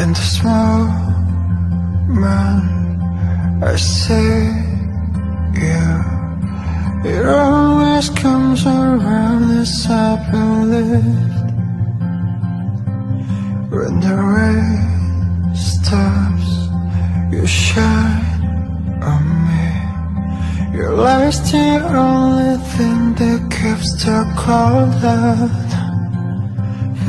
In this moment I see you. It always comes around as I believed. When the rain stops, you shine on me. Your light's the only thing that keeps the cold out.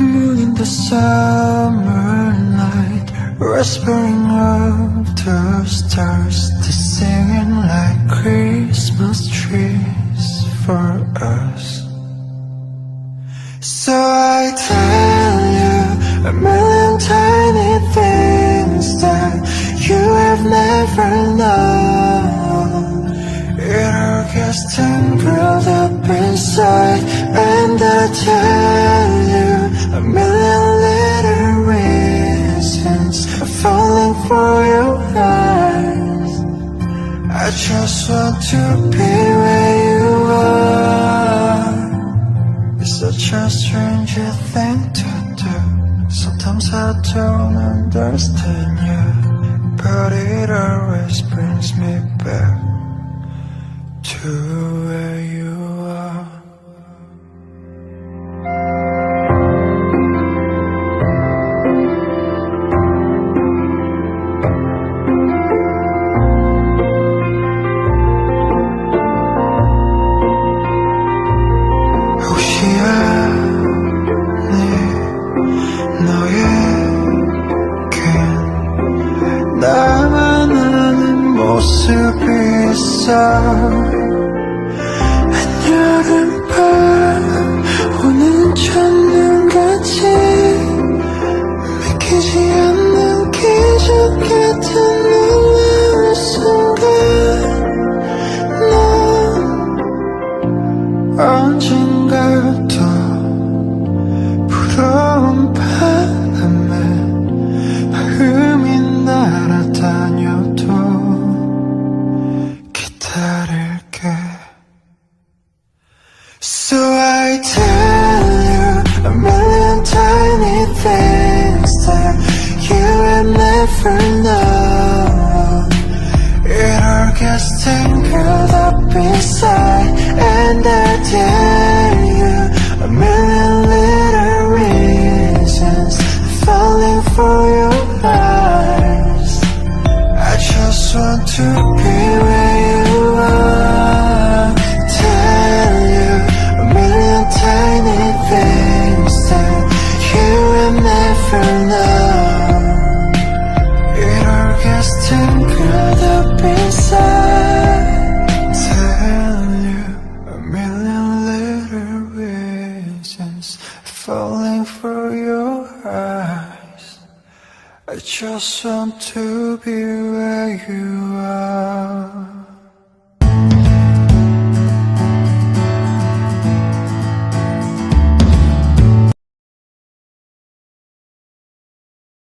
Moon in the summer night, whispering of the stars, they singing like Christmas trees for us. So I tell you a million tiny things that you have never known. It all gets tangled up inside, and I tell you a million little reasons I'm falling for your eyes. I just want to be where you are. It's such a strange thing to do. Sometimes I don't understand you, but it always brings me back to where you are. 나만 아는 모습이 있어. 한여름밤 오는 첫눈같이 믿기지 않는 기적 같은 놀라운 순간, 넌 언젠가 또 부러운 바람에 마음이 날아다녀도 기다릴게. So I tell you a million tiny things that you have never known. It all gets tangled up inside, and I tell you a million little reasons falling for your eyes. I just want to be where you are. Tell you a million tiny things that you have never known. It all gets tangled up inside. Tell you a million little reasons falling for your eyes. I just want to be where you are.